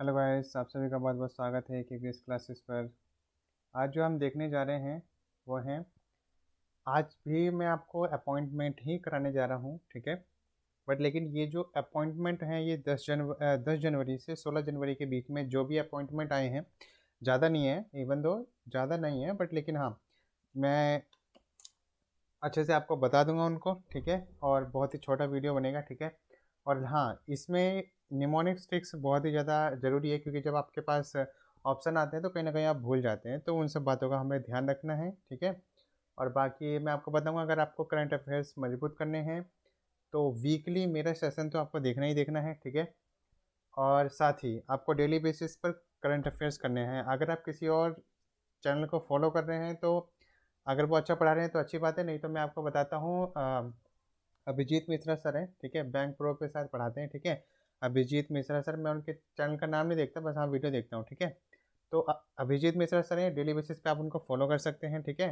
Hello guys, आप सभी का बहुत बहुत स्वागत है केवीएस क्लासेस पर। आज जो हम देखने जा रहे हैं वो है, आज भी मैं आपको अपॉइंटमेंट ही कराने जा रहा हूँ, ठीक है। बट लेकिन ये जो अपॉइंटमेंट हैं ये 10 जनवरी से 16 जनवरी के बीच में जो भी अपॉइंटमेंट आए हैं, ज़्यादा नहीं है, इवन दो ज़्यादा नहीं है, बट लेकिन हाँ, मैं अच्छे से आपको बता दूंगा उनको, ठीक है। और बहुत ही छोटा वीडियो बनेगा, ठीक है। और हाँ, इसमें निमोनिक्स ट्रिक्स बहुत ही ज़्यादा ज़रूरी है, क्योंकि जब आपके पास ऑप्शन आते हैं तो कहीं ना कहीं आप भूल जाते हैं, तो उन सब बातों का हमें ध्यान रखना है, ठीक है। और बाकी मैं आपको बताऊंगा, अगर आपको करंट अफेयर्स मजबूत करने हैं तो वीकली मेरा सेशन तो आपको देखना ही देखना है, ठीक है। और साथ ही आपको डेली बेसिस पर करंट अफेयर्स करने हैं। अगर आप किसी और चैनल को फॉलो कर रहे हैं तो अगर वो अच्छा पढ़ा रहे हैं तो अच्छी बात है, नहीं तो मैं आपको बताता हूँ, अभिजीत मिश्रा सर हैं, ठीक है, बैंक प्रो के साथ पढ़ाते हैं, ठीक है। अभिजीत मिश्रा सर, मैं उनके चैनल का नाम नहीं देखता, बस हाँ वीडियो देखता हूँ, ठीक है। तो अभिजीत मिश्रा सर हैं, डेली बेसिस पे आप उनको फॉलो कर सकते हैं, ठीक है।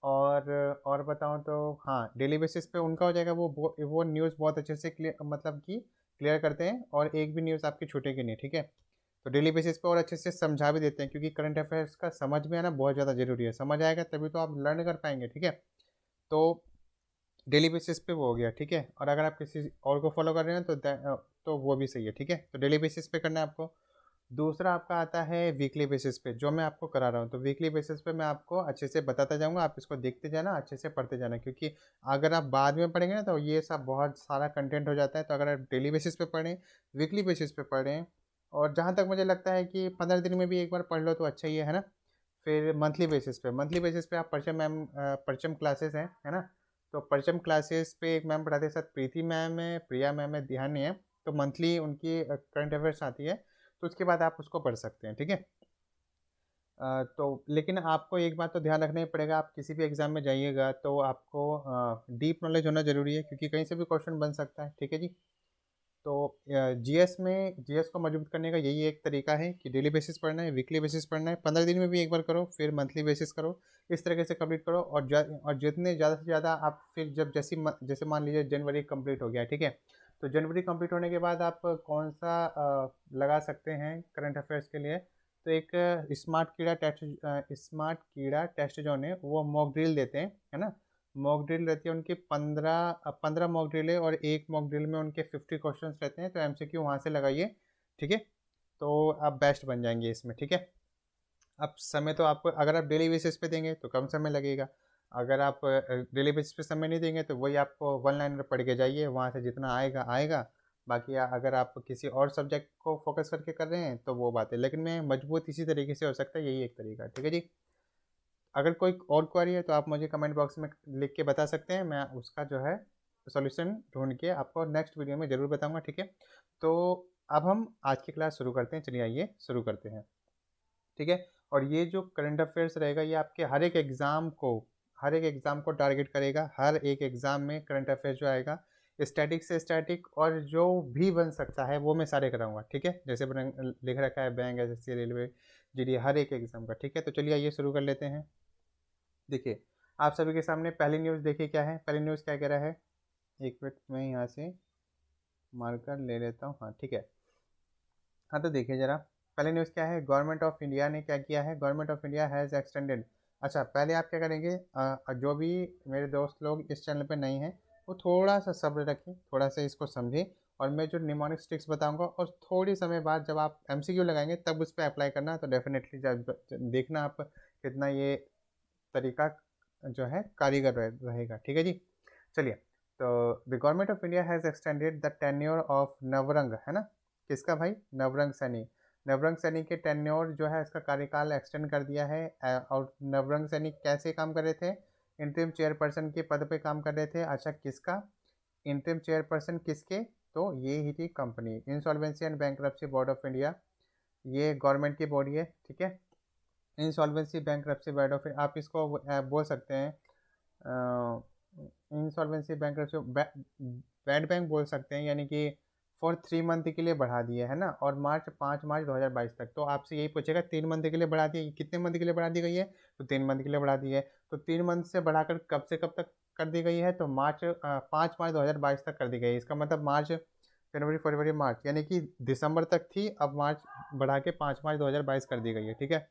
और बताऊँ तो हाँ, डेली बेसिस पे उनका हो जाएगा, वो न्यूज़ बहुत अच्छे से क्लियर, मतलब कि क्लियर करते हैं, और एक भी न्यूज़ आपकी छूटेगी नहीं, ठीक है। तो डेली बेसिस पे और अच्छे से समझा भी देते हैं, क्योंकि करंट अफेयर्स का समझ में आना बहुत ज़्यादा ज़रूरी है। समझ आएगा तभी तो आप लर्न कर पाएंगे, ठीक है। तो डेली बेसिस पे वो हो गया, ठीक है। और अगर आप किसी और को फॉलो कर रहे हैं तो वो भी सही है, ठीक है। तो डेली बेसिस पे करना है आपको। दूसरा आपका आता है वीकली बेसिस पे, जो मैं आपको करा रहा हूँ। तो वीकली बेसिस पे मैं आपको अच्छे से बताता जाऊँगा, आप इसको देखते जाना, अच्छे से पढ़ते जाना, क्योंकि अगर आप बाद में पढ़ेंगे ना तो ये सब बहुत सारा कंटेंट हो जाता है। तो अगर आप डेली बेसिस पे पढ़ें, वीकली बेसिस पे पढ़ें, और जहाँ तक मुझे लगता है कि 15 दिन में भी एक बार पढ़ लो तो अच्छा ही है ना। फिर मंथली बेसिस पे आप परचम क्लासेस हैं, है ना। तो परचम क्लासेस पे एक मैम पढ़ाते हैं, साथ प्रीति मैम है, प्रिया मैम है, ध्यान नहीं है। तो मंथली उनकी करंट अफेयर्स आती है, तो उसके बाद आप उसको पढ़ सकते हैं, ठीक है। तो लेकिन आपको एक बात तो ध्यान रखना ही पड़ेगा, आप किसी भी एग्ज़ाम में जाइएगा तो आपको डीप नॉलेज होना ज़रूरी है, क्योंकि कहीं से भी क्वेश्चन बन सकता है, ठीक है जी। तो जीएस को मजबूत करने का यही एक तरीका है कि डेली बेसिस पढ़ना है, वीकली बेसिस पढ़ना है, 15 दिन में भी एक बार करो, फिर मंथली बेसिस करो, इस तरीके से कंप्लीट करो। और जितने ज़्यादा से ज़्यादा आप फिर जब जैसे मान लीजिए जनवरी कंप्लीट हो गया, ठीक है। तो जनवरी कंप्लीट होने के बाद आप कौन सा लगा सकते हैं करंट अफेयर्स के लिए। तो एक स्मार्ट कीड़ा टेस्ट जो है वो मॉक ड्रिल देते हैं, है ना। मॉक ड्रिल रहती है उनकी 15 मॉक ड्रिल है, और एक मॉक ड्रिल में उनके 50 क्वेश्चंस रहते हैं। तो एमसीक्यू वहाँ से लगाइए, ठीक है। तो आप बेस्ट बन जाएंगे इसमें, ठीक है। अब समय तो आपको, अगर आप डेली बेसिस पे देंगे तो कम समय लगेगा। अगर आप डेली बेसिस पे समय नहीं देंगे तो वही आपको वन लाइनर पढ़ के जाइए, वहाँ से जितना आएगा आएगा। बाकी अगर आप किसी और सब्जेक्ट को फोकस करके कर रहे हैं तो वो बात है, लेकिन मैं मजबूत इसी तरीके से हो सकता है, यही एक तरीका है, ठीक है जी। अगर कोई और क्वेरी है तो आप मुझे कमेंट बॉक्स में लिख के बता सकते हैं, मैं उसका जो है सॉल्यूशन ढूंढ के आपको नेक्स्ट वीडियो में ज़रूर बताऊंगा, ठीक है। तो अब हम आज की क्लास शुरू करते हैं, चलिए आइए शुरू करते हैं, ठीक है। और ये जो करंट अफेयर्स रहेगा ये आपके हर एक एग्ज़ाम को टारगेट करेगा। हर एक एग्ज़ाम में करंट अफेयर्स जो आएगा, स्टैटिक से स्टैटिक और जो भी बन सकता है वो मैं सारे कराऊंगा, ठीक है। जैसे लिख रखा है बैंक, एसएससी, रेलवे, जीडी, हर एक एग्ज़ाम का, ठीक है। तो चलिए आइए शुरू कर लेते हैं। देखिए, आप सभी के सामने पहली न्यूज़ देखिए क्या है। पहली न्यूज़ क्या कह रहा है, एक मिनट मैं यहाँ से मार्कर ले लेता हूँ, हाँ ठीक है। हाँ तो देखिए ज़रा, पहले न्यूज़ क्या है, गवर्नमेंट ऑफ इंडिया ने क्या किया है, government of India has extended. अच्छा, पहले आप क्या करेंगे, जो भी मेरे दोस्त लोग इस चैनल पे नहीं हैं वो थोड़ा सा सब्र रखें, थोड़ा सा इसको समझें। और मैं जो निमोनिक ट्रिक्स बताऊंगा और थोड़ी समय बाद जब आप एमसीक्यू लगाएंगे तब उस पर अप्लाई करना, तो डेफिनेटली जब देखना आप कितना ये तरीका जो है कारीगर रहेगा, ठीक है जी। चलिए, तो the government of India has extended the tenure of Navrang, है ना, किसका भाई, नवरंग सैनी। नवरंग सैनी के टेन्योर जो है इसका कार्यकाल एक्सटेंड कर दिया है। और नवरंग सैनी कैसे काम कर रहे थे, इंटरिम चेयरपर्सन के पद पे काम कर रहे थे। अच्छा, किसका इंटरिम चेयरपर्सन, किसके, तो ये ही थी company insolvency and bankruptcy board of India, ये गवर्नमेंट की बॉडी है, ठीक है। इंसॉल्वेंसी बैंक्रप्सी बोर्ड ऑफ, आप इसको बोल सकते हैं इंसॉल्वेंसी बैंक्रप्सी बैड बैंक बोल सकते हैं, यानी कि फॉर 3 मंथ के लिए बढ़ा दिए, है ना। और 5 मार्च 2022 तक, तो आपसे यही पूछेगा 3 मंथ के लिए बढ़ा दिए, कितने मंथ के लिए बढ़ा दी गई है, तो 3 मंथ के लिए बढ़ा दी है। तो 3 मंथ से बढ़ाकर कब से कब तक कर दी गई है, तो 5 मार्च 2022 तक कर दी गई है। इसका मतलब मार्च जनवरी फरवरी मार्च, यानी कि दिसंबर तक थी, अब मार्च बढ़ा के 5 मार्च 2022 कर दी गई है। ठीक है,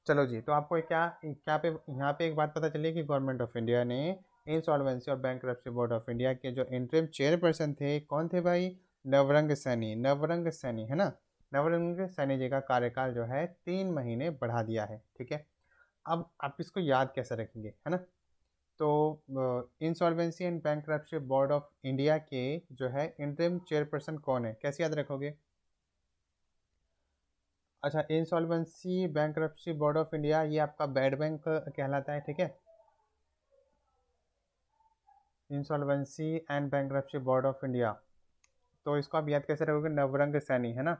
चलो जी। तो आपको क्या क्या पे यहाँ पे एक बात पता चली कि गवर्नमेंट ऑफ इंडिया ने इंसॉल्वेंसी और बैंकरप्सी बोर्ड ऑफ इंडिया के जो इंटरिम चेयरपर्सन थे, कौन थे भाई? नवरंग सैनी। नवरंग सैनी है ना, नवरंग सैनी जी का कार्यकाल जो है 3 महीने बढ़ा दिया है। ठीक है, अब आप इसको याद कैसे रखेंगे, है ना? तो insolvency and bankruptcy board of India के जो है इंटरिम चेयरपर्सन कौन है, कैसे याद रखोगे? अच्छा, insolvency bankruptcy board of India ये आपका बैड बैंक कहलाता है। ठीक है, insolvency and bankruptcy board of India, तो इसको आप याद कैसे रखोगे? नवरंग सैनी, है ना।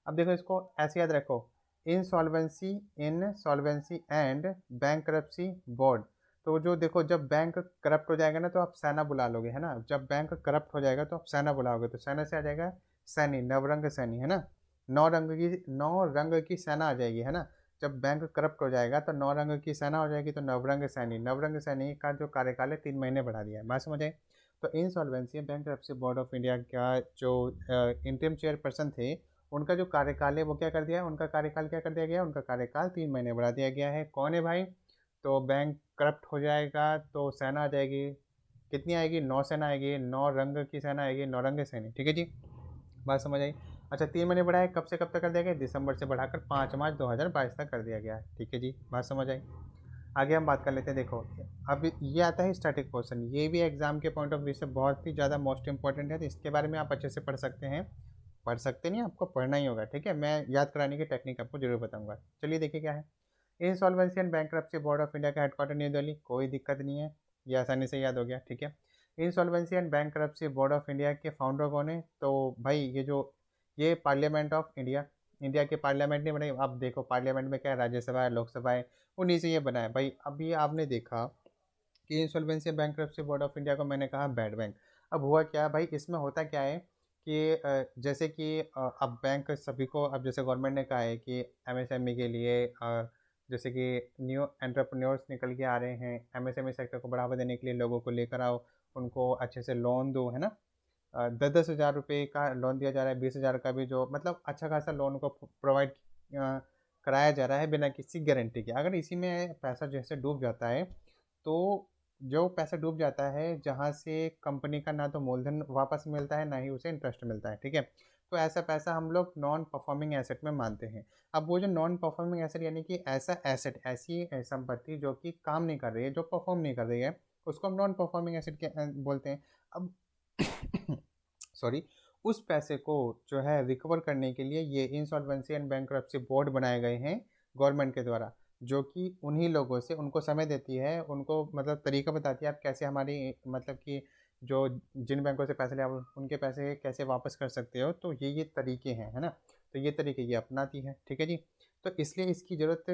अब देखो इसको ऐसे याद रखो, insolvency, insolvency and bankruptcy board. तो जो देखो, जब बैंक करप्ट हो जाएगा ना तो आप सेना बुला लोगे, है ना। जब बैंक करप्ट हो जाएगा तो आप सेना बुलाओगे, तो सेना से आ जाएगा सैनी, नवरंग सैनी, है ना। 9 रंग की सेना आ जाएगी, है ना। जब बैंक करप्ट हो जाएगा तो 9 रंग की सेना हो जाएगी, तो नवरंग सैनी, नवरंग सैनी का जो कार्यकाल है 3 महीने बढ़ा दिया है। बात समझ आई? तो insolvency bankruptcy board of India का जो इंटरिम चेयरपर्सन थे, उनका जो कार्यकाल है वो क्या कर दिया है? उनका कार्यकाल क्या कर दिया गया? उनका कार्यकाल 3 महीने बढ़ा दिया गया है। कौन है भाई? तो बैंक करप्ट हो जाएगा तो सेना आ जाएगी, कितनी आएगी? 9 सेना आएगी, 9 रंग की सेना आएगी, 9 रंग सैनी। ठीक है जी, बात समझ आई? अच्छा, 3 महीने बढ़ाए, कब से कब तक कर दिया गया? दिसंबर से बढ़ाकर 5 मार्च 2022 तक कर दिया गया है। ठीक है जी, बात समझ आई? आगे हम बात कर लेते हैं। देखो, अब ये आता है स्टैटिक क्वेश्चन, ये भी एग्जाम के पॉइंट ऑफ व्यू से बहुत ही ज़्यादा मोस्ट इंपॉर्टेंट है, तो इसके बारे में आप अच्छे से पढ़ सकते हैं। पढ़ सकते नहीं, आपको पढ़ना ही होगा। ठीक है, मैं याद कराने की टेक्निक आपको जरूर बताऊंगा। चलिए देखिए क्या है। Insolvency and bankruptcy board of India का हेडक्वार्टर न्यू दिल्ली, कोई दिक्कत नहीं है, ये आसानी से याद हो गया। ठीक है, insolvency and bankruptcy board of India के फाउंडर कौन है? तो भाई ये पार्लियामेंट ऑफ इंडिया, इंडिया के पार्लियामेंट ने बनाई। अब देखो पार्लियामेंट में क्या है, राज्यसभा है, लोकसभा है, उन्हीं से ये बना है भाई। अभी आपने देखा कि insolvency bankruptcy board of India को मैंने कहा बैड बैंक। अब हुआ क्या भाई, इसमें होता क्या है कि जैसे कि अब बैंक सभी को, अब जैसे गवर्नमेंट ने कहा है कि एमएसएमई के लिए जैसे कि न्यू एंटरप्रेन्योर्स निकल के आ रहे हैं, एमएसएमई सेक्टर को बढ़ावा देने के लिए लोगों को लेकर आओ, उनको अच्छे से लोन दो, है ना। 10-10 हज़ार रुपये का लोन दिया जा रहा है, 20 हज़ार का भी, जो मतलब अच्छा खासा लोन को प्रोवाइड कराया जा रहा है बिना किसी गारंटी के। अगर इसी में पैसा जैसे डूब जाता है, तो जो पैसा डूब जाता है, जहाँ से कंपनी का ना तो मूलधन वापस मिलता है, ना ही उसे इंटरेस्ट मिलता है। ठीक है, तो ऐसा पैसा हम लोग नॉन परफॉर्मिंग एसेट में मानते हैं। अब वो जो नॉन परफॉर्मिंग एसेट, यानी कि ऐसा एसेट, ऐसी संपत्ति जो कि काम नहीं कर रही है, जो परफॉर्म नहीं कर रही है, उसको हम नॉन परफॉर्मिंग एसेट के बोलते हैं। अब सॉरी, उस पैसे को जो है रिकवर करने के लिए ये इंसॉल्वेंसी एंड बैंकरप्सी बोर्ड बनाए गए हैं गवर्नमेंट के द्वारा, जो कि उन्हीं लोगों से, उनको समय देती है, उनको मतलब तरीका बताती है आप कैसे हमारी मतलब कि जो जिन बैंकों से पैसे ले आप उनके पैसे कैसे वापस कर सकते हो। तो ये तरीके हैं, है ना। तो ये तरीके ये अपनाती है। ठीक है जी, तो इसलिए इसकी ज़रूरत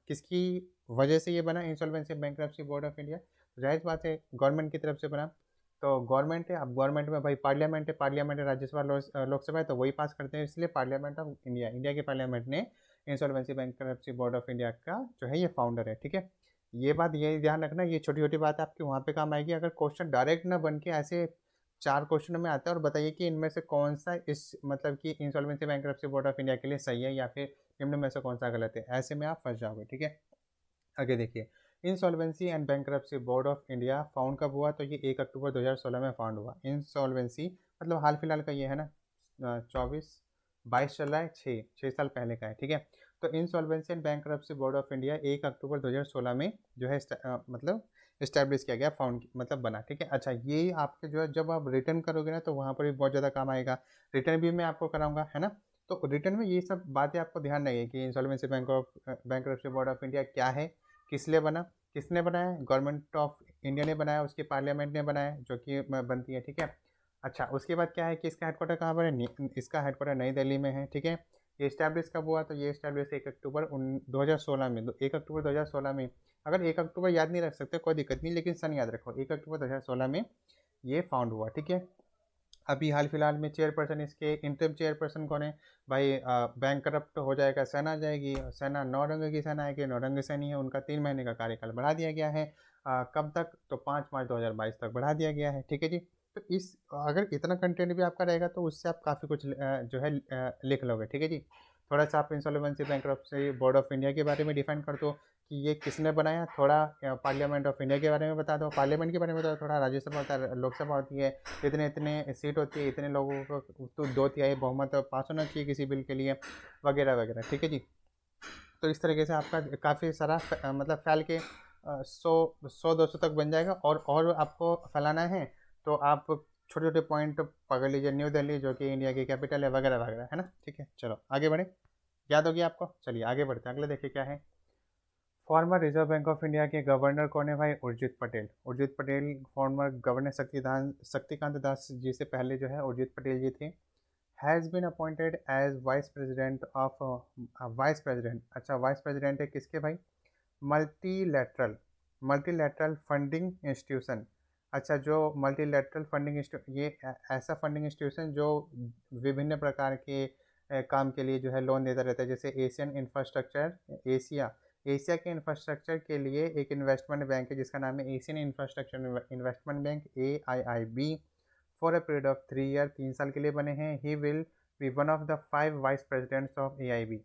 किसकी वजह से ये बना, insolvency bankruptcy board of India? जाहिर बात है गवर्नमेंट की तरफ से बना। तो गवर्नमेंट है, अब गवर्नमेंट में भाई पार्लियामेंट है, राज्यसभा, लोकसभा है, तो वही पास करते हैं, इसलिए पार्लियामेंट ऑफ इंडिया, इंडिया के पार्लियामेंट ने insolvency bankruptcy board of India का जो है ये फाउंडर है। ठीक है, ये बात ये ध्यान रखना, ये छोटी छोटी बात आपकी वहाँ पे काम आएगी। अगर क्वेश्चन डायरेक्ट ना बन के ऐसे 4 क्वेश्चन में आता है और बताइए कि इनमें से कौन सा इस मतलब कि insolvency bankruptcy board of India के लिए सही है या फिर निम्न में से कौन सा गलत है, ऐसे में आप फंस जाओगे। ठीक है, आगे देखिए। Insolvency and bankruptcy board of India found कब हुआ? तो ये 1 अक्टूबर 2016 में फाउंड हुआ। इंसॉल्वेंसी मतलब हाल फिलहाल का ये है ना, 22 चल रहा है, 6 साल पहले का है। ठीक है, तो insolvency and bankruptcy board of India 1 अक्टूबर 2016 में जो है मतलब इस्टेब्लिश किया गया, फाउंड मतलब बना। ठीक है, अच्छा, ये आपके जो है जब आप रिटर्न करोगे ना तो वहाँ पर भी बहुत ज़्यादा काम आएगा। रिटर्न भी मैं आपको कराऊंगा, है ना। तो रिटर्न में ये सब बातें आपको ध्यान रखिए कि insolvency bankruptcy board of India क्या है, किस लिए बना, किसने बनाया? गवर्नमेंट ऑफ इंडिया ने बनाया, उसकी पार्लियामेंट ने बनाया, जो कि बनती है। ठीक है, अच्छा, उसके बाद क्या है कि इसका हेडक्वार्टर कहाँ पर है? इसका हेडक्वार्टर नई दिल्ली में है। ठीक है, ये इस्टेब्लिश कब हुआ? तो ये इस्टेब्लिश 1 अक्टूबर 2016 में, 1 अक्टूबर 2016 में। अगर 1 अक्टूबर याद नहीं रख सकते कोई दिक्कत नहीं, लेकिन सन याद रखो, 1 अक्टूबर 2016 में ये फाउंड हुआ। ठीक है, अभी हाल फिलहाल में चेयरपर्सन, इसके इंटरिम चेयरपर्सन कौन है भाई? बैंक करप्ट हो जाएगा, सेना जाएगी, सेना 9 रंग की सेना आएगी, 9 रंग सैनी है, उनका 3 महीने का कार्यकाल बढ़ा दिया गया है। कब तक? तो 5 मार्च 2022 तक बढ़ा दिया गया है, ठीक है जी। तो इस अगर इतना कंटेंट भी आपका रहेगा तो उससे आप काफ़ी कुछ जो है लिख लोगे, ठीक है जी। थोड़ा सा आप insolvency bankruptcy board of India के बारे में डिफाइन कर दो कि ये किसने बनाया, थोड़ा पार्लियामेंट ऑफ इंडिया के बारे में बता दो, पार्लियामेंट के बारे में बता दो, थोड़ा राज्यसभा होता है, लोकसभा होती है, इतने इतने सीट होती है, इतने लोगों को तो 2/3 बहुमत पास होना चाहिए किसी बिल के लिए, वगैरह वगैरह, ठीक है जी। तो इस तरीके से आपका काफ़ी सारा मतलब फैल के 100-200 तक बन जाएगा। और आपको फैलाना है तो आप छोटे छोटे पॉइंट पकड़ लीजिए, न्यू दिल्ली जो कि इंडिया की कैपिटल है, वगैरह वगैरह, है ना, ठीक है। चलो आगे बढ़े, याद होगी आपको। चलिए आगे बढ़ते हैं, अगले देखिए क्या है। Former Reserve Bank of India के गवर्नर कौन है भाई? उर्जित पटेल। उर्जित पटेल फॉर्मर गवर्नर शक्तिकांत दास जी से पहले जो है उर्जित पटेल जी थे। Has been appointed as vice president of vice president, अच्छा वाइस प्रेसिडेंट है किसके भाई? Multilateral multilateral funding institution. अच्छा, जो मल्टीलैटरल फंडिंग ये ऐसा फंडिंग इंस्टीट्यूशन जो विभिन्न प्रकार के काम के लिए जो है लोन देता रहता है, जैसे एशियन इंफ्रास्ट्रक्चर, एशिया एशिया के इंफ्रास्ट्रक्चर के लिए एक इन्वेस्टमेंट बैंक है जिसका नाम है Asian infrastructure investment bank, AIIB। For a period of 3 year, 3 साल के लिए बने हैं। He will be one of the 5 vice presidents of AIB।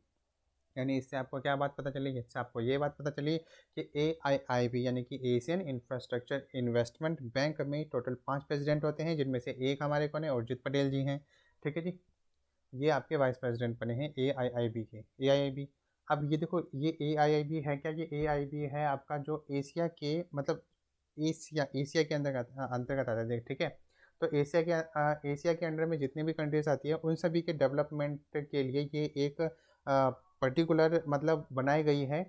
यानी इससे आपको क्या बात पता चली? इससे आपको ये बात पता चली कि AIIB यानी कि एशियन इंफ्रास्ट्रक्चर इन्वेस्टमेंट बैंक में टोटल 5 प्रेसिडेंट होते हैं, जिनमें से एक हमारे कौन है? उर्जित पटेल जी हैं, ठीक है जी। ये आपके वाइस प्रेसिडेंट बने हैं AIIB के। AIIB, अब ये देखो, ये AIIB है क्या? ये AIIB है आपका जो एशिया के मतलब एशिया एशिया के अंतर्गत अंतर्गत आता है, देख, ठीक है। तो एशिया के अंडर में जितनी भी कंट्रीज आती है उन सभी के डेवलपमेंट के लिए ये एक पर्टिकुलर मतलब बनाई गई है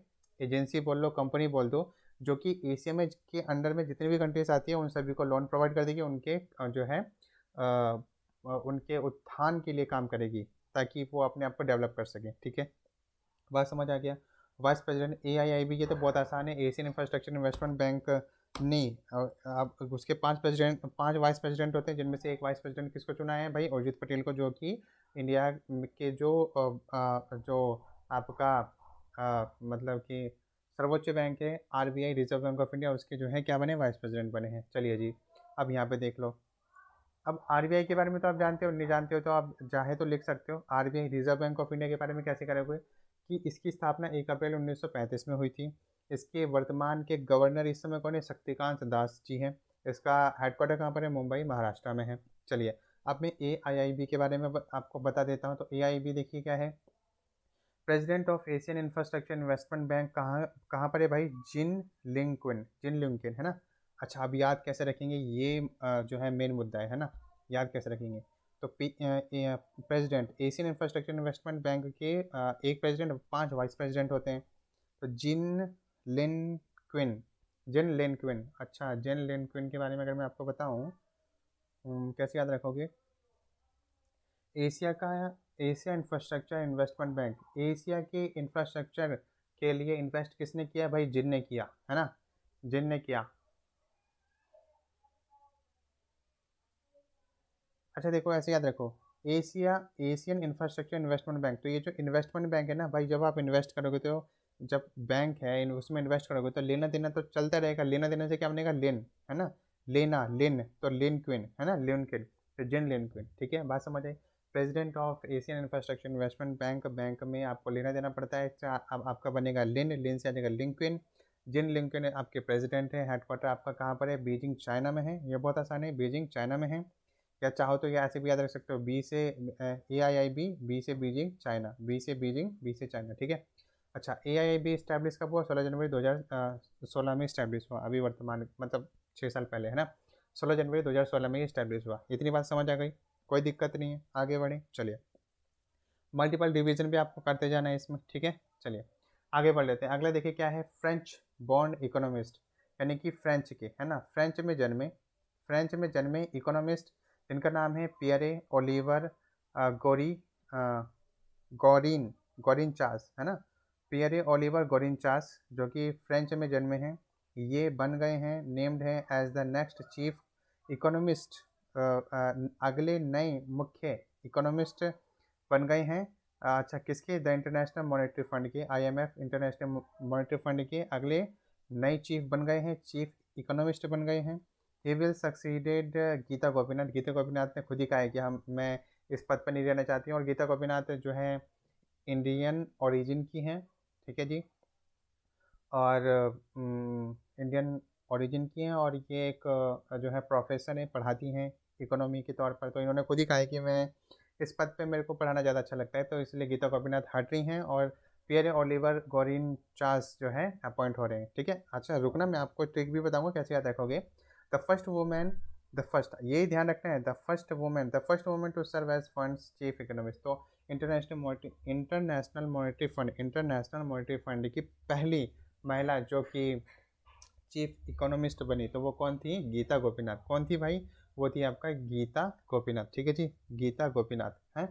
एजेंसी बोल लो, कंपनी बोल दो, जो कि एशिया में के अंडर में जितनी भी कंट्रीज आती है उन सभी को लोन प्रोवाइड कर देगी, उनके जो है उनके उत्थान के लिए काम करेगी, ताकि वो अपने आप को डेवलप कर सकें, ठीक है। बात समझ आ गया। वाइस प्रेसिडेंट AIIB, ये तो बहुत आसान है, एशियन इंफ्रास्ट्रक्चर इन्वेस्टमेंट बैंक नहीं। अब उसके 5 वाइस प्रेसिडेंट होते हैं, जिनमें से एक वाइस प्रेसिडेंट किसको चुना है भाई? उर्जित पटेल को, जो कि इंडिया के जो आपका मतलब कि सर्वोच्च बैंक है RBI, reserve Bank of India, उसके जो है क्या बने? वाइस प्रेसिडेंट बने हैं। चलिए जी, अब यहाँ पे देख लो। अब RBI के बारे में तो आप जानते हो, नहीं जानते हो तो आप चाहे तो लिख सकते हो। RBI reserve Bank of India के बारे में कैसे करोगे कि इसकी स्थापना 1 अप्रैल 1935 में हुई थी। इसके वर्तमान के गवर्नर इस समय कौन है? शक्तिकांत दास जी हैं। इसका हेडक्वार्टर कहाँ पर है? मुंबई, महाराष्ट्र में है। चलिए, अब मैं AIIB के बारे में आपको बता देता हूँ। तो AIIB देखिए क्या है, president of Asian infrastructure investment bank कहाँ कहाँ पर है भाई? जिन लिंक्वेन है ना। अच्छा, अब याद कैसे रखेंगे ये जो है मेन मुद्दा है ना, याद कैसे रखेंगे? तो president Asian infrastructure investment bank के एक प्रेसिडेंट और 5 वाइस प्रेसिडेंट होते हैं। तो लिन क्विन जिन लिन क्विन अच्छा, जिन लिन क्विन के बारे में अगर मैं आपको बताऊं, कैसे याद रखोगे? एशिया का Asia infrastructure investment bank, Asia के इंफ्रास्ट्रक्चर के लिए इन्वेस्ट किसने किया भाई? जिन ने किया, है ना, जिन ने किया। अच्छा देखो, ऐसे याद रखो, एशियन इंफ्रास्ट्रक्चर इन्वेस्टमेंट बैंक। तो ये जो इन्वेस्टमेंट बैंक है ना भाई, जब आप इन्वेस्ट करोगे तो जब बैंक है उसमें इन्वेस्ट करोगे तो लेना देना तो चलता रहेगा। लेना देना से क्या बनेगा? लेन, है ना, लेना लिन, तो लिन क्विन है ना, लिन क्विन, तो जिन लिन क्विन, ठीक है, बात समझ आई। President of Asian infrastructure investment bank, bank में आपको लेना देना पड़ता है। अब आपका बनेगा लिन, लिन से आ जाएगा लिंक्विन। जिन लिंक्विन आपके प्रेसिडेंट है। हेडक्वार्टर आपका कहाँ पर है? बीजिंग, चाइना में है। ये बहुत आसान है, बीजिंग चाइना में है। या चाहो तो ये ऐसे भी याद रख सकते हो, बी से AIIB, बी से बीजिंग चाइना, बी से बीजिंग, बी से चाइना, ठीक है। अच्छा, AIIB इस्टेब्लिश कब हुआ? 16 जनवरी 2016 में इस्टेब्लिश हुआ, अभी वर्तमान मतलब 6 साल पहले, है ना। 16 जनवरी 2016 में इस्टेब्लिश हुआ। इतनी बात समझ आ गई, कोई दिक्कत नहीं है, आगे बढ़े। चलिए, मल्टीपल डिवीजन भी आपको करते जाना है इसमें, ठीक है। चलिए आगे बढ़ लेते हैं। अगला देखिए क्या है, फ्रेंच बॉन्ड इकोनॉमिस्ट, यानी कि फ्रेंच के, है ना, फ्रेंच में जन्मे इकोनॉमिस्ट, जिनका नाम है पियरे ओलिवर गोरी गौरिन गौरिन चास, है ना, पियरे ओलिवर गौरिन चास, जो कि फ्रेंच में जन्मे हैं। ये बन गए हैं, नेम्ड हैं as the next chief economist अगले नए मुख्य इकोनॉमिस्ट बन गए हैं। अच्छा, किसके? द इंटरनेशनल मॉनेटरी फंड के, IMF इंटरनेशनल मॉनेटरी फंड के अगले नए चीफ बन गए हैं, चीफ इकोनॉमिस्ट बन गए हैं। He will succeeded Gita Gopinath. Gita Gopinath ने खुद ही कहा है कि मैं इस पद पर नहीं रहना चाहती हूँ। और गीता गोपीनाथ जो है इंडियन ओरिजिन की हैं, ठीक है जी, और इंडियन ओरिजिन की हैं, और ये एक जो है प्रोफेसर है, पढ़ाती हैं इकोनॉमी के तौर पर। तो इन्होंने खुद ही कहा है कि मैं इस पद पे मेरे को पढ़ाना ज़्यादा अच्छा लगता है, तो इसलिए गीता गोपीनाथ हट रही हैं और पियर ओलिवर गोरिन चास जो है अपॉइंट हो रहे हैं, ठीक है। अच्छा रुकना, मैं आपको ट्रिक भी बताऊंगा कैसे याद रखोगे। The first women, the first, यही ध्यान रखना है, the first women to serve as fund's chief economist. तो इंटरनेशनल मॉनेटरी फंड की पहली महिला जो कि चीफ इकोनॉमिस्ट बनी, तो वो कौन थी? गीता गोपीनाथ। कौन थी भाई? वो थी आपका गीता गोपीनाथ, ठीक है जी, गीता गोपीनाथ है।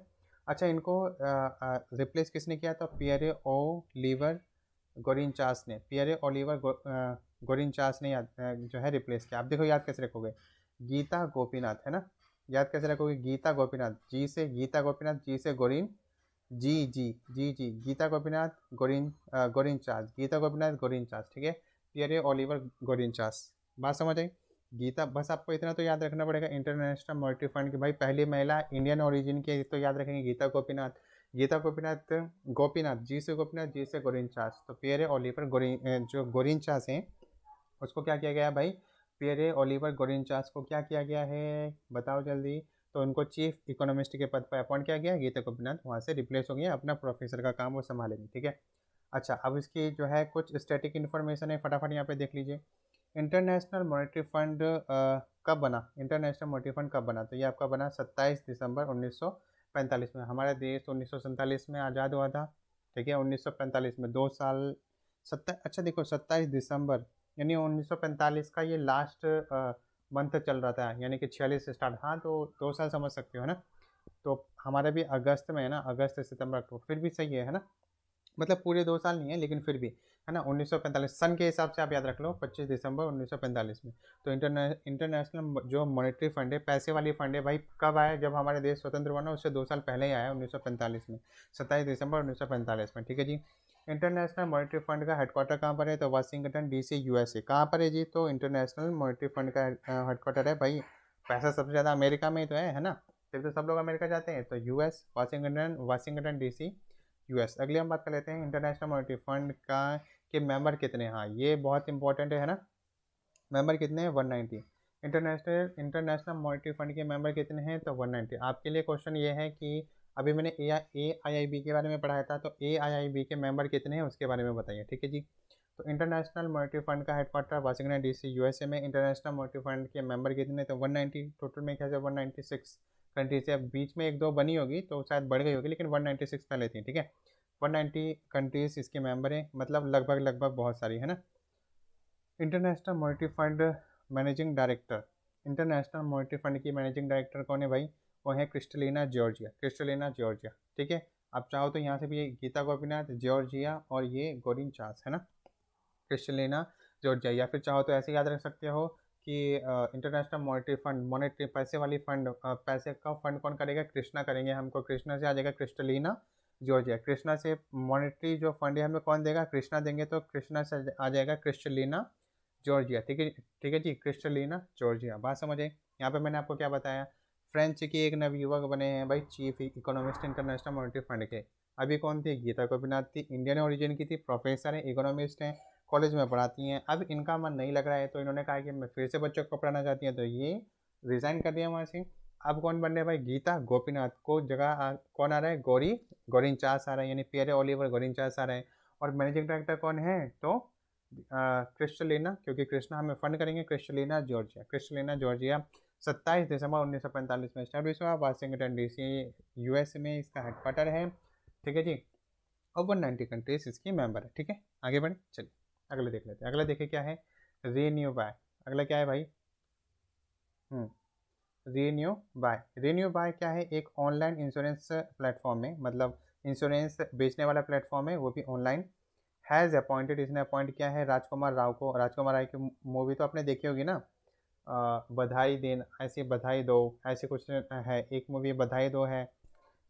अच्छा, इनको रिप्लेस किसने किया? तो पियरे ओ लीवर गोरिनचास ने, पियरे ओलिवर गोरिनचास ने जो है रिप्लेस किया। आप देखो याद कैसे रखोगे, गीता गोपीनाथ है ना, याद कैसे रखोगे? गीता गोपीनाथ, जी से गीता गोपीनाथ, जी से गोरिन, जी गीता गोपीनाथ गोरिनचास, गीता गोपीनाथ गोरिनचास, ठीक है, पियरे ओलिवर गोरिनचास। बात समझ आई? गीता, बस आपको इतना तो याद रखना पड़ेगा इंटरनेशनल मॉनेटरी फंड की भाई पहली महिला इंडियन ओरिजिन की, तो याद रखेंगे गीता गोपीनाथ। गीता गोपीनाथ, गोपीनाथ जी से गोपीनाथ, जी से गोरिनचास, तो पियरे ओलिवर जो गोरिनचास हैं उसको क्या किया गया भाई? पियरे ओलिवर गोरिनचास को क्या किया गया है, बताओ जल्दी। तो उनको चीफ इकोनॉमिस्ट के पद पर अपॉइंट किया गया, गीता गोपीनाथ वहाँ से रिप्लेस हो गया, अपना प्रोफेसर का काम वो संभालेंगे, ठीक है। अच्छा, अब इसकी जो है कुछ स्टैटिक इन्फॉर्मेशन है, फटाफट यहाँ पे देख लीजिए। इंटरनेशनल मॉनेटरी फंड कब बना? इंटरनेशनल मॉनेटरी फंड कब बना? तो ये आपका बना 27 दिसंबर 1945 में। हमारा देश 1947 में आज़ाद हुआ था, ठीक है, 1945 में, 2 साल अच्छा देखो 27 दिसंबर यानी 1945 का ये लास्ट मंथ चल रहा था, यानी कि 46 से स्टार्ट, हाँ तो 2 साल समझ सकते हो, है ना। तो हमारा भी अगस्त में है ना, अगस्त सितंबर अक्टूबर, फिर भी सही है ना, मतलब पूरे 2 साल नहीं है लेकिन फिर भी, है ना। 1945 सन के हिसाब से आप याद रख लो, 25 दिसंबर 1945 में। तो इंटरनेशनल जो मॉनेटरी फंड है, पैसे वाली फंड है भाई, कब आया? जब हमारे देश स्वतंत्र बना, उससे 2 साल पहले ही आया, 1945 में, 27 दिसंबर 1945 में, ठीक है जी। इंटरनेशनल मॉनेटरी फंड का हेडक्वार्टर कहाँ पर है? तो वाशिंगटन DC USA। कहाँ पर है जी? तो इंटरनेशनल मॉनेटरी फंड का हेडक्वार्टर है भाई, पैसा सबसे ज़्यादा अमेरिका में ही तो है ना, फिर तो सब लोग अमेरिका जाते हैं, तो US, वाशिंगटन DC US। अगले हम बात कर लेते हैं इंटरनेशनल मॉनेटरी फंड का कि मेंबर कितने हैं। हाँ ये बहुत इंपॉर्टेंट है ना, मेंबर कितने हैं? 190। इंटरनेशनल मॉनेटरी फंड के मेंबर कितने हैं? तो 190। आपके लिए क्वेश्चन ये है कि अभी मैंने AIIB के बारे में पढ़ाया था, तो AIIB के मेंबर कितने हैं उसके बारे में बताइए, ठीक है जी। तो इंटरनेशनल मॉनेटरी फंड का हेडक्वार्टर वाशिंगटन DC USA में। इंटरनेशनल मॉनेटरी फंड के मेंबर कितने? तो 190, टोटल में कैसे 196 कंट्री से, अब बीच में एक दो बनी होगी तो शायद बढ़ गई होगी, लेकिन 196 पहले थी, ठीक है। 190 कंट्रीज इसके मेंबर हैं, मतलब लगभग लगभग बहुत सारी, है ना। International monetary fund managing director, international monetary fund की मैनेजिंग डायरेक्टर कौन है भाई? वो है क्रिस्टलिना जॉर्जिया, ठीक है। आप चाहो तो यहाँ से भी गीता गोपीनाथ, जॉर्जिया और ये गोरिन चास, है ना, क्रिस्टलिना जॉर्जिया। या फिर चाहो तो ऐसे याद रख सकते हो कि इंटरनेशनल मॉनेटरी फंड, मॉनेटरी पैसे वाली फंड, पैसे का फंड कौन करेगा? कृष्णा करेंगे, हमको कृष्णा से आ जाएगा क्रिस्टलिना जॉर्जिया। कृष्णा से मॉनेटरी जो फंड है हमें कौन देगा? कृष्णा देंगे, तो कृष्णा से आ जाएगा क्रिस्टलिना जॉर्जिया, ठीक है जी, क्रिस्टलिना जॉर्जिया। बात समझ आई? यहाँ पे मैंने आपको क्या बताया, फ्रेंच की एक नवयुवक बने हैं भाई chief economist international monetary fund के। अभी कौन थी? गीता गोपीनाथ थी, इंडियन ओरिजिन की थी, प्रोफेसर है, इकोनॉमिस्ट हैं, कॉलेज में पढ़ाती हैं। अब इनका मन नहीं लग रहा है, तो इन्होंने कहा कि मैं फिर से बच्चों को पढ़ाना चाहती हैं, तो ये रिज़ाइन कर दिया वहाँ से। अब कौन बन रहे हैं भाई? गीता गोपीनाथ को जगह कौन आ रहा है? गोरिनचास आ रहा है, यानी पियरे ओलिवर गोरिनचास आ रहा है। और मैनेजिंग डायरेक्टर कौन है? तो क्रिस्टलिना, क्योंकि कृष्णा हमें फंड करेंगे, क्रिस्टलिना जॉर्जिया 27 दिसंबर 1945 में स्टैब्लिश हुआ, वाशिंगटन DC USA में इसका हेडक्वार्टर है, ठीक है जी। और 190 कंट्रीज इसकी मेंबर है, ठीक है। आगे बढ़े, चलिए अगले देख लेते हैं। अगला देखिए क्या है, रीन्यू बाय। अगला क्या है भाई? रीन्यू बाय क्या है? एक ऑनलाइन इंश्योरेंस प्लेटफॉर्म है, मतलब इंश्योरेंस बेचने वाला प्लेटफॉर्म है, वो भी ऑनलाइन। हैज़ अपॉइंटेड, इसने अपॉइंट किया है राजकुमार राव को। राजकुमार राव की मूवी तो आपने देखी होगी ना, बधाई दिन, ऐसी बधाई दो, ऐसी कुछ है। एक मूवी बधाई दो है।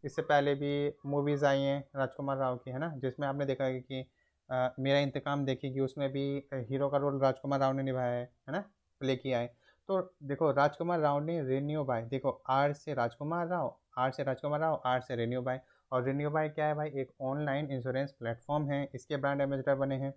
इससे पहले भी मूवीज़ आई हैं राजकुमार राव की, है ना, जिसमें आपने देखा है कि मेरा इंतकाम देखेगी, उसमें भी हीरो का रोल राजकुमार राव ने निभाया है ना, प्ले किया है। तो देखो राजकुमार राव ने रेन्यू बाय, देखो आर से राजकुमार राव, आर से राजकुमार राव, आर से रेन्यू बाय। और रेन्यू बाय क्या है भाई, एक ऑनलाइन इंश्योरेंस प्लेटफॉर्म है, इसके ब्रांड एम्बेसडर बने हैं।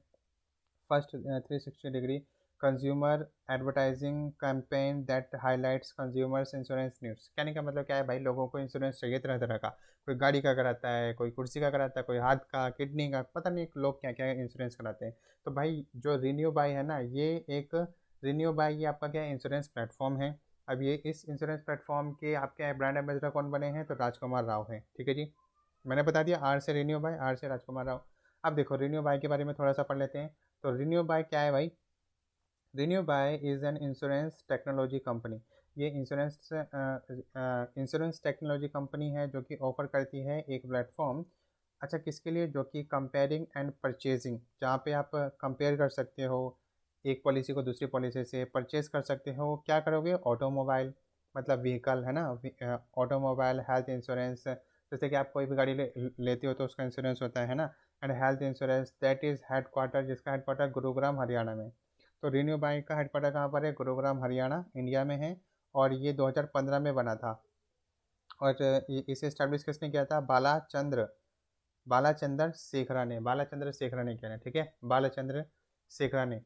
First 360 degree consumer advertising campaign that highlights consumers insurance needs. कहने का मतलब क्या है भाई, लोगों को इंश्योरेंस चाहिए तरह तरह का। कोई गाड़ी का कराता है, कोई कुर्सी का कराता है, कोई हाथ का, किडनी का, पता नहीं लोग क्या क्या इंश्योरेंस कराते हैं। तो भाई जो रिन्यू बाय है ना, ये एक रिन्यू बाय, ये आपका क्या इंश्योरेंस प्लेटफॉर्म है। अब ये इस इंश्योरेंस प्लेटफॉर्म के आपके ब्रांड एम्बेसडर कौन बने हैं, तो राजकुमार राव हैं। ठीक है जी, मैंने बता दिया, आर से रिन्यू बाय, आर से राजकुमार राव। अब देखो रिन्यू बाय के बारे में थोड़ा सा पढ़ लेते हैं। तो रिन्यू बाय क्या है भाई, renew buy is an insurance technology company. ये इंश्योरेंस टेक्नोलॉजी कंपनी है जो कि ऑफर करती है एक प्लेटफॉर्म। अच्छा, किसके लिए, जो कि कंपेयरिंग एंड परचेजिंग, जहाँ पे आप कंपेयर कर सकते हो एक पॉलिसी को दूसरी पॉलिसी से, परचेज कर सकते हो। क्या करोगे, ऑटोमोबाइल मतलब व्हीकल, है ना, ऑटोमोबाइल, हेल्थ इंश्योरेंस, जैसे कि आप कोई भी गाड़ी लेते हो तो उसका इंश्योरेंस होता है ना, and health insurance that is headquarter, जिसका हेडक्वार्टर गुरुग्राम हरियाणा में। तो रिन्यू बैंक का हेडक्वार्टर कहाँ पर है, गुरुग्राम हरियाणा इंडिया में है। और ये 2015 में बना था। और इसे इस्टेब्लिश किसने किया था, बालाचंद्र शेखरा ने, बालाचंद्र शेखरा ने किया है। ठीक है, बालाचंद्र शेखरा ने।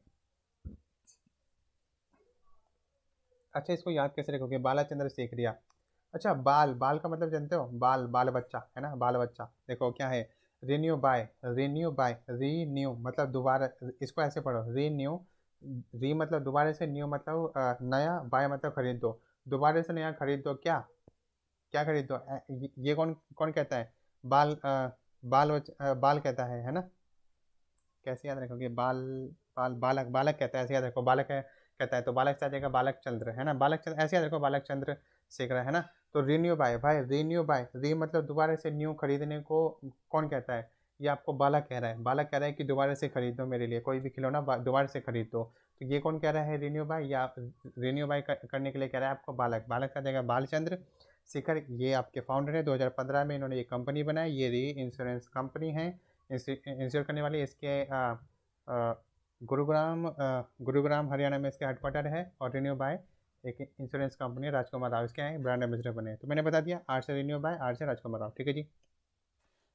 अच्छा, इसको याद कैसे रखोगे, बालाचंद्र शेखरिया। अच्छा, बाल, बाल का मतलब जानते हो, बाल, बाल बच्चा, है ना, बाल बच्चा। देखो क्या है, renew buy, renew buy, renew मतलब दोबारा, इसको ऐसे पढ़ो, रीन्यू, री मतलब दोबारा से, न्यू मतलब नया, बाय मतलब खरीद दो। दोबारा से नया खरीद दो, क्या क्या खरीद दो, ये कौन कौन कहता है, बाल, बाल कहता है ना। कैसे याद रखोगे, बाल, बालक, बालक कहता है, ऐसे याद रखो, बालक है कहता है, तो बालक से आ जाएगा बालक चंद्र, है ना, बालक चंद्र, ऐसे याद रखो, बालक चंद्र शेखर, है ना। तो रिन्यू बाय भाई, रिन्यू बाय, री मतलब दोबारा से, न्यू खरीदने को कौन कहता है, ये आपको बालक कह रहा है। बालक कह रहा है कि दोबारा से खरीद दो मेरे लिए कोई भी खिलौना, दोबारा से खरीद दो। तो ये कौन कह रहा है, रिन्यू बाय, या रिन्यू बाय करने के लिए कह रहा है आपको बालक, बालक का जाएगा बालचंद्र शेखर। ये आपके फाउंडर है, 2015 में इन्होंने ये कंपनी बनाई, ये री इंश्योरेंस कंपनी है, इंश्योर करने वाली। इसके अ, गुरुग्राम हरियाणा में इसका हेडक्वार्टर है। और रिन्यू बाय एक इंश्योरेंस कंपनी है, राजकुमार राव इसके हैं ब्रांड एम्बेसडर बने हैं। तो मैंने बता दिया, आर से रिन्यू बाय, आर से राजकुमार राव। ठीक है जी,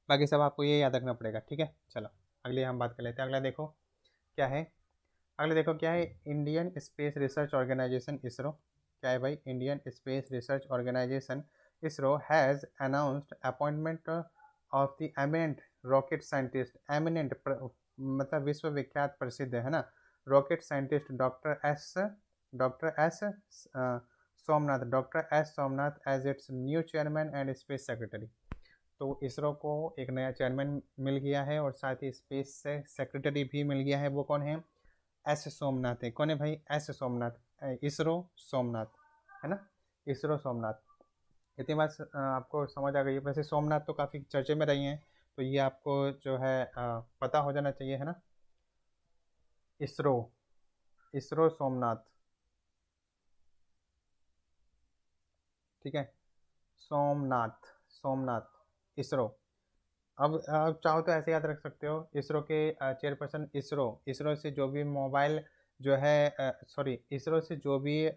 बाकी सब आपको ये याद रखना पड़ेगा। ठीक है, चलो अगले हम बात कर लेते हैं। अगला देखो क्या है, अगला देखो क्या है, Indian space research organisation, ISRO. क्या है भाई, Indian space research organisation ISRO has announced appointment of the eminent rocket scientist, eminent मतलब विश्वविख्यात प्रसिद्ध, है ना, rocket scientist doctor S Somnath as its new chairman and space secretary. तो इसरो को एक नया चेयरमैन मिल गया है और साथ ही स्पेस से सेक्रेटरी भी मिल गया है। वो कौन है, एस सोमनाथ है। कौन है भाई, एस सोमनाथ, इसरो सोमनाथ, है ना, इसरो सोमनाथ। इतनी बात आपको समझ आ गई है। वैसे सोमनाथ तो काफ़ी चर्चे में रही हैं, तो ये आपको जो है पता हो जाना चाहिए, है ना। इसरो, इसरो सोमनाथ, ठीक है, सोमनाथ, सोमनाथ, इसरो। अब चाहो तो ऐसे याद रख सकते हो, इसरो के चेयरपर्सन, इसरो, इसरो से जो भी मोबाइल जो है, सॉरी, इसरो से जो भी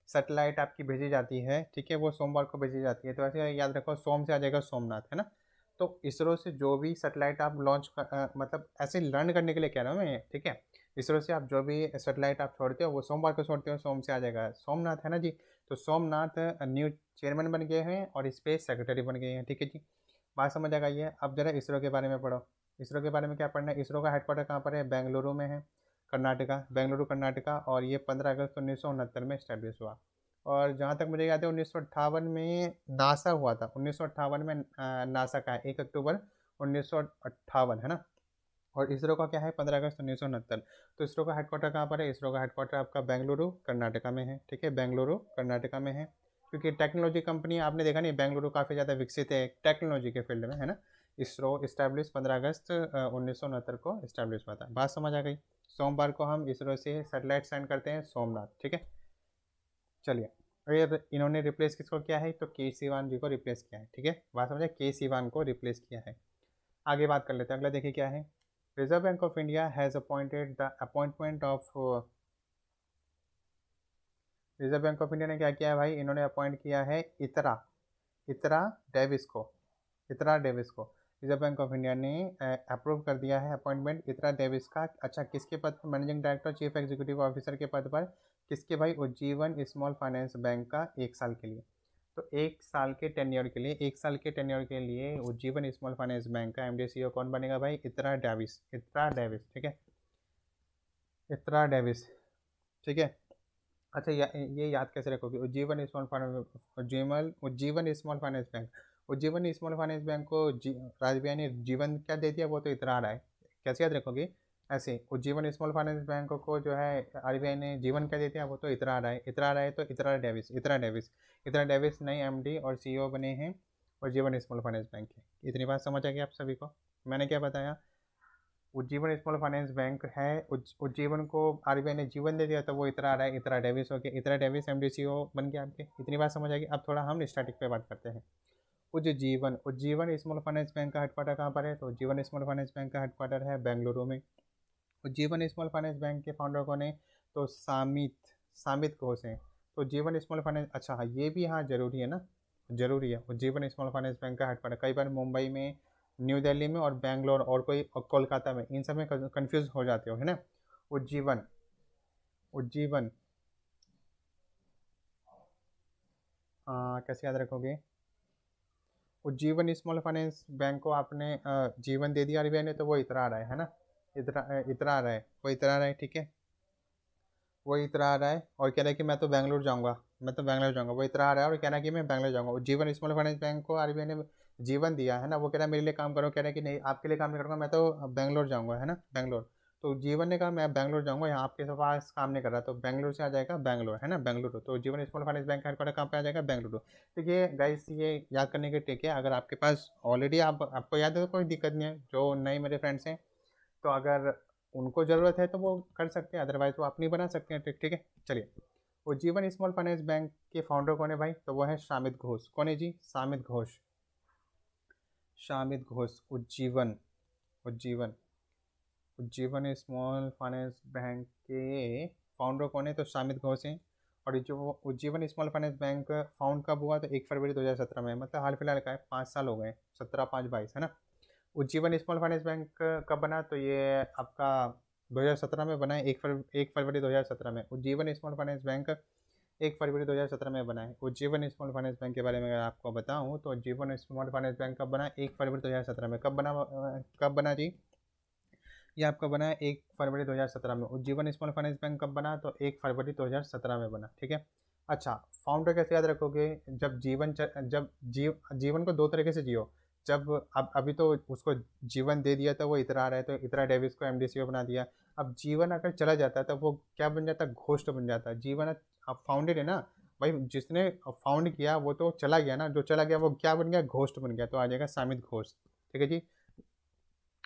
सैटेलाइट आपकी भेजी जाती है, ठीक है, वो सोमवार को भेजी जाती है। तो ऐसे याद रखो, सोम से आ जाएगा सोमनाथ, है ना। तो इसरो से जो भी सैटेलाइट आप लॉन्च मतलब ऐसे लर्न करने के लिए कह रहा हूँ मैं, ठीक है। इसरो से आप जो भी सैटेलाइट आप छोड़ते हो वो सोमवार को छोड़ते हो, सोम से आ जाएगा सोमनाथ, है ना जी। तो सोमनाथ न्यू चेयरमैन बन गए हैं और स्पेस सेक्रेटरी बन गए हैं। ठीक है जी, बात समझ आ गई है। अब जरा इसरो के बारे में पढ़ो। इसरो के बारे में क्या पढ़ना है, इसरो का हेडक्वार्टर कहाँ पर है, बेंगलुरु में है, कर्नाटका, बेंगलुरु कर्नाटका। और ये 15 अगस्त 1969 में इस्टेब्लिश हुआ। और जहाँ तक मुझे याद है 1958 में नासा हुआ था, 1958 में नासा का है, 1 अक्टूबर 1958, है ना। और इसरो का क्या है, 15 अगस्त 1969। तो इसरो का हेडक्वार्टर कहाँ पर है, इसरो का हेडक्वार्टर आपका बेंगलुरु कर्नाटका में है। ठीक है, बेंगलुरु कर्नाटका में है, क्योंकि टेक्नोलॉजी कंपनी आपने देखा नहीं, बेंगलुरु काफ़ी ज़्यादा विकसित है टेक्नोलॉजी के फील्ड में, है ना। इसरो इस्टेब्लिश 15 अगस्त 1969 को इस्टेब्लिश हुआ था। बात समझ आ गई। सोमवार को हम इसरो से सैटेलाइट सेंड करते हैं सोमनाथ। ठीक है, चलिए, और इन्होंने रिप्लेस किसको किया है, तो के सिवान जी को रिप्लेस किया है। ठीक है, बात समझे, के सिवान को रिप्लेस किया है। आगे बात कर लेते हैं, अगला देखिए क्या है। Reserve Bank of India has appointed the appointment of, reserve Bank of India ने क्या किया है भाई, इन्होंने अपॉइंट किया है इतरा इतरा डेविस को, इतरा डेविस को रिजर्व बैंक ऑफ इंडिया ने अप्रूव कर दिया है अपॉइंटमेंट इतरा डेविस का। अच्छा, किसके पद पर, managing director chief executive officer के पद पर, किसके भाई, उज्जीवन स्मॉल फाइनेंस बैंक का 1 साल के लिए। तो 1 साल के टेन्योर के लिए, 1 साल के टेन्योर के लिए उज्जीवन स्मॉल फाइनेंस बैंक का एमडी सीईओ कौन बनेगा भाई, इतरा डेविस, इतरा डेविस। ठीक है, इतरा डेविस। ठीक है। अच्छा, ये याद कैसे रखोगे, Ujjivan small finance, Ujjivan small finance bank, Ujjivan small finance bank को आरबीआई ने जीवन क्या दे दिया, वो तो इतरा रहा है। कैसे याद रखोगे, ऐसे उज्जीवन स्मॉल फाइनेंस बैंक को जो है आरबीआई ने जीवन क्या दे दिया, वो तो इतरा रहा है, इतरा रहा है, तो इतरा डेविस, इतरा डेविस, इतरा डेविस नए एमडी और सीईओ बने हैं उज्जीवन स्मॉल फाइनेंस बैंक के। इतनी बात समझ आ गई आप सभी को। मैंने क्या बताया, उज्जीवन स्मॉल फाइनेंस बैंक है, उज्जीवन को आरबीआई ने जीवन दे दिया, तो वो इतरा आ रहा है, इतरा डेविस हो गया, इतरा डेविस एमडीसीओ बन गया आपके। इतनी बात समझ आएगी। अब थोड़ा हम स्टैटिक पे बात करते हैं। Ujjivan, Ujjivan small finance bank का हेडक्वार्टर कहाँ पर है, तो उज्जीवन स्मॉल फाइनेंस बैंक का हेडक्वार्टर है बेंगलुरु में। उज्जीवन स्मॉल फाइनेंस बैंक के फाउंडर कौन है, तो सामित, सामित घोष हैं। तो उज्जीवन स्मॉल फाइनेंस, अच्छा हाँ, ये भी हाँ जरूरी है ना, जरूरी है। उज्जीवन स्मॉल फाइनेंस बैंक का हेडक्वार्टर, कई बार मुंबई में, न्यू दिल्ली में और बैंगलोर और कोई और कोलकाता में, इन सब में कंफ्यूज हो जाते हो, है ना। उज्जीवन, उज्जीवन कैसे याद रखोगे, उज्जीवन स्मॉल फाइनेंस बैंक को आपने जीवन दे दिया आरबीआई ने, तो वो इतरा आ रहा है ना, इतरा आ रहा है, वो इतरा आ रहा है। ठीक है, वो इतरा आ रहा है और कह रहा है कि मैं तो बैंगलोर जाऊंगा, मैं तो बैंगलोर जाऊंगा, वो इतरा आ रहा है और कह रहा है कि मैं बैंगलोर जाऊंगा। उज्जीवन स्मॉल फाइनेंस बैंक को आरबीआई ने जीवन दिया है ना, वो कह रहा है मेरे लिए काम करो, कह रहा है कि नहीं आपके लिए काम नहीं करूँगा, मैं तो बैंगलोर जाऊँगा, है ना, बैंगलोर। तो जीवन ने कहा मैं बैंगलोर जाऊँगा, यहाँ आपके पास काम नहीं कर रहा, तो बैंगलोर से आ जाएगा बैंगलोर, है ना, बेंगलुरु। तो जीवन स्मॉल फाइनेंस बैंक का हेडक्वार्टर कहाँ पे आ जाएगा, बेंगलुरु। तो ये गाइस, ये याद करने की ट्रिक है। अगर आपके पास ऑलरेडी आपको याद है तो कोई दिक्कत नहीं है, जो नए मेरे फ्रेंड्स हैं तो अगर उनको ज़रूरत है तो वो कर सकते हैं, अदरवाइज वो अपनी बना सकते हैं ट्रिक। ठीक है, चलिए। उज्जीवन स्मॉल फाइनेंस बैंक के फाउंडर कौन है भाई, तो वो है शामित घोष। कौन है जी, Shamit Ghosh, Shamit Ghosh. Ujjivan, Ujjivan, Ujjivan small finance bank के फाउंडर कौन है, तो शामित घोष हैं। और ये जो Ujjivan small finance bank found कब हुआ, तो 1 फरवरी 2017 में, मतलब हाल फिलहाल का है, 5 साल हो गए, 17/5/22, है ना। उज्जीवन स्मॉल फाइनेंस बैंक कब बना, तो ये आपका 2017 में बना है, 1 फरवरी 2017 में। उज्जीवन स्मॉल फाइनेंस बैंक 1 फरवरी 2017 में बना है। उज्जीवन स्मॉल फाइनेंस बैंक के बारे में अगर आपको बताऊं, तो उज्जीवन स्मॉल फाइनेंस बैंक कब बना, 1 फरवरी 2017 में। कब बना जी, ये आपका बना है 1 फरवरी 2017 में। उज्जीवन स्मॉल फाइनेंस बैंक कब बना, तो 1 फरवरी 2017 में बना। ठीक है। अच्छा, फाउंडर कैसे याद रखोगे, जब जीवन को दो तरीके से जियो। जब अब अभी तो उसको जीवन दे दिया था, वो इतरा रहा है, तो इतरा डेविस को एमडीसीओ बना दिया। अब जीवन अगर चला जाता है तो वो क्या बन जाता है, घोस्ट बन जाता है। जीवन अब फाउंडेड है ना भाई, जिसने फाउंड किया वो तो चला गया ना, जो चला गया वो क्या बन गया, घोस्ट बन गया, तो आ जाएगा सामित घोष। ठीक है जी,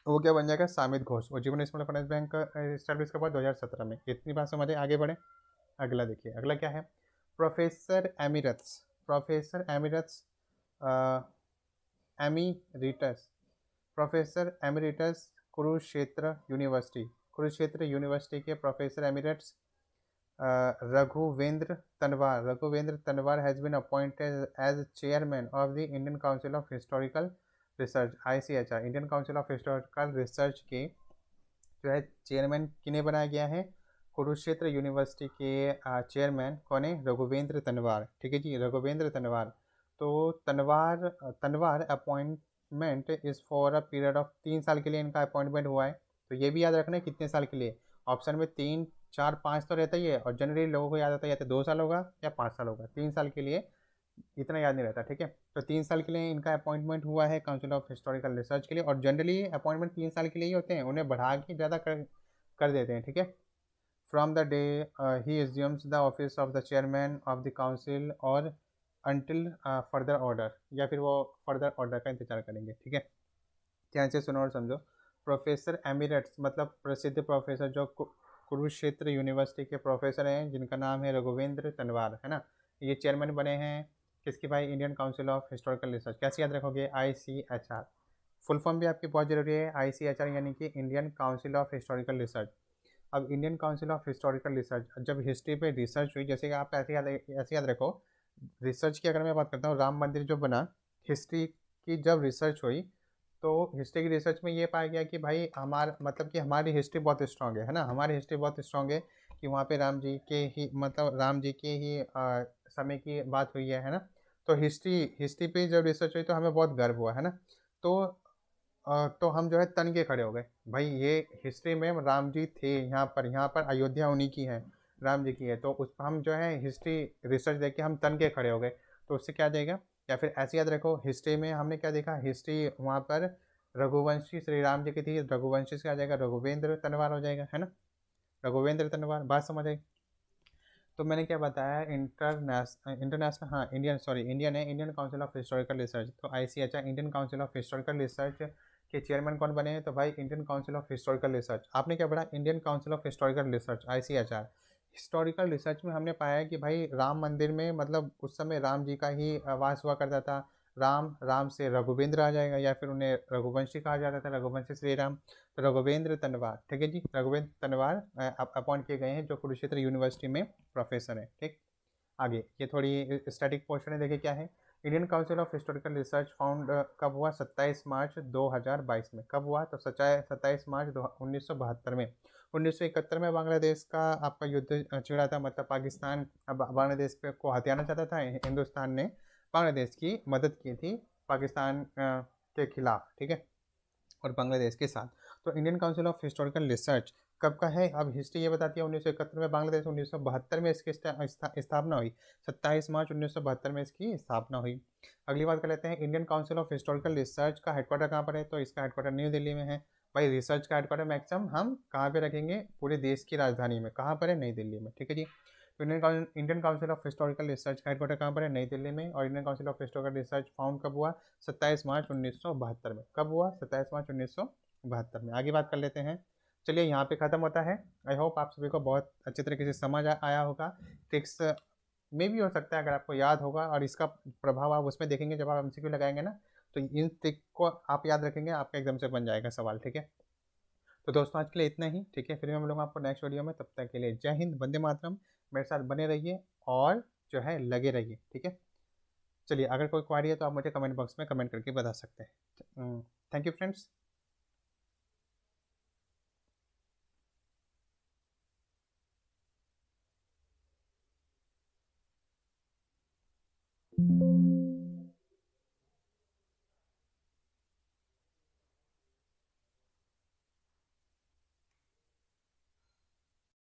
वो क्या बन जाएगा, Samit Ghosh. Ujjivan small finance bank का स्टैब्लिश कब हुआ, 2017 में। इतनी बात समझे, आगे बढ़े। अगला देखिए, अगला क्या है, professor emeritus, professor emeritus, emeritus, professor emeritus Kurukshetra university, Kurukshetra university के professor emeritus Raghuvendra Tanwar, Raghuvendra Tanwar has been appointed as chairman of the Indian council of historical research, ICHR, Indian council of historical research के जो है चेयरमैन किन्हें बनाया गया है, कुरुक्षेत्र यूनिवर्सिटी के chairman कौन है, रघुवेंद्र तनवार। ठीक है जी, रघुवेंद्र तनवार। तो Tanwar, Tanwar appointment is for a period of 3 साल के लिए इनका अपॉइंटमेंट हुआ है। तो ये भी याद रखना है कितने साल के लिए, ऑप्शन में 3, 4, 5 तो रहता ही है, और जनरली लोगों को याद आता है या तो 2 साल होगा या 5 साल होगा, 3 साल के लिए इतना याद नहीं रहता। ठीक है, तो 3 साल के लिए इनका अपॉइंटमेंट हुआ है काउंसिल ऑफ हिस्टोरिकल रिसर्च के लिए, और जनरली अपॉइंटमेंट 3 साल के लिए ही होते हैं, उन्हें बढ़ा के ज़्यादा कर देते हैं। ठीक है, from the day he assumes the office of the chairman of the council और अनटिल फर्दर ऑर्डर, या फिर वो फर्दर ऑर्डर का इंतजार करेंगे। ठीक है, ध्यान से सुनो और समझो। प्रोफेसर एमिरेट्स मतलब प्रसिद्ध प्रोफेसर जो कुरुक्षेत्र यूनिवर्सिटी के प्रोफेसर हैं जिनका नाम है रघुवेंद्र तनवार, है ना। ये चेयरमैन बने हैं किसकी भाई, Indian council of historical research. कैसे याद रखोगे, ICHR। फुल फॉर्म भी आपकी बहुत जरूरी है, ICHR यानी कि Indian council of historical research. अब Indian council of historical research, जब हिस्ट्री पे रिसर्च हुई, जैसे कि आप ऐसे याद रखो, रिसर्च की अगर मैं बात करता हूँ, राम मंदिर जो बना, हिस्ट्री की जब रिसर्च हुई तो हिस्ट्री की रिसर्च में ये पाया गया कि भाई हमारा मतलब कि हमारी हिस्ट्री बहुत स्ट्रांग है ना, हमारी हिस्ट्री बहुत स्ट्रांग है कि वहाँ पे राम जी के ही मतलब राम जी के ही समय की बात हुई है ना। तो हिस्ट्री पे जब रिसर्च हुई तो हमें बहुत गर्व हुआ, है ना। तो तो हम जो है तन के खड़े हो गए, भाई ये हिस्ट्री में राम जी थे यहाँ पर अयोध्या उन्हीं की है, राम जी की है। तो उस हम जो है हिस्ट्री रिसर्च देख के हम तन के खड़े हो गए। तो उससे क्या देगा, या फिर ऐसे याद रखो, हिस्ट्री में हमने क्या देखा, हिस्ट्री वहाँ पर रघुवंशी श्री राम जी की थी, रघुवंशी से आ जाएगा रघुवेंद्र तनवार हो जाएगा, है ना। रघुवेंद्र तनवार, बात समझ आई। तो मैंने क्या बताया, इंटरनेशनल, हाँ इंडियन, सॉरी इंडियन है, Indian council of historical research. तो ICHR Indian council of historical research के चेयरमैन कौन बने हैं, तो भाई Indian council of historical research. आपने क्या पढ़ा, Indian council of historical research, ICHR। Historical research में हमने पाया कि भाई राम मंदिर में मतलब उस समय राम जी का ही वास हुआ करता था। राम से रघुवेंद्र आ जाएगा, या फिर उन्हें रघुवंशी कहा जाता था, रघुवंशी श्री राम। तो रघुवेंद्र तनवार, ठीक है जी, रघुवेंद्र तनवार अपॉइंट किए गए हैं, जो कुरुक्षेत्र यूनिवर्सिटी में प्रोफेसर है, ठीक। आगे ये थोड़ी स्टैटिक पोर्शन है, देखिए क्या है। Indian council of historical research found कब हुआ, 27 मार्च 2022 में। कब हुआ, तो 27 मार्च 1972 में। 1971 में बांग्लादेश का आपका युद्ध छिड़ा था, मतलब पाकिस्तान अब बांग्लादेश पे को हथियाना चाहता था, हिंदुस्तान ने बांग्लादेश की मदद की थी पाकिस्तान के खिलाफ, ठीक है, और बांग्लादेश के साथ। तो Indian council of historical research कब का है, अब हिस्ट्री ये बताती है 1971 में बांग्लादेश, 1972 में इसकी स्थापना हुई, 27 मार्च 1972 में इसकी स्थापना हुई। अगली बात कर लेते हैं, Indian council of historical research का हेडक्वार्टर कहाँ पर है, तो इसका हेडक्वार्टर न्यू दिल्ली में है। भाई रिसर्च का हेडक्वार्टर मैक्सिमम हम कहाँ पे रखेंगे, पूरे देश की राजधानी में, कहाँ पर है, नई दिल्ली में, ठीक है जी। तो Indian council of historical research का हेडक्वार्टर कहाँ पर है, नई दिल्ली में। और Indian council of historical research found कब हुआ, 27 मार्च 1972 में। कब हुआ, 27 मार्च 1972 में। आगे बात कर लेते हैं, चलिए यहाँ पे ख़त्म होता है। आई होप आप सभी को बहुत अच्छे तरीके से समझ आया होगा। ट्रिक्स में भी हो सकता है अगर आपको याद होगा, और इसका प्रभाव आप उसमें देखेंगे जब आप MCQ लगाएंगे ना, तो इन ट्रिक को आप याद रखेंगे, आपका एग्जाम से बन जाएगा सवाल, ठीक है। तो दोस्तों आज के लिए इतना ही, ठीक है, फिर मैं मिलूंगा आपको नेक्स्ट वीडियो में। तब तक के लिए जय हिंद, वंदे मातरम। मेरे साथ बने रहिए और जो है लगे रहिए, ठीक है। चलिए, अगर कोई क्वारी है तो आप मुझे कमेंट बॉक्स में कमेंट करके बता सकते हैं। Thank you friends.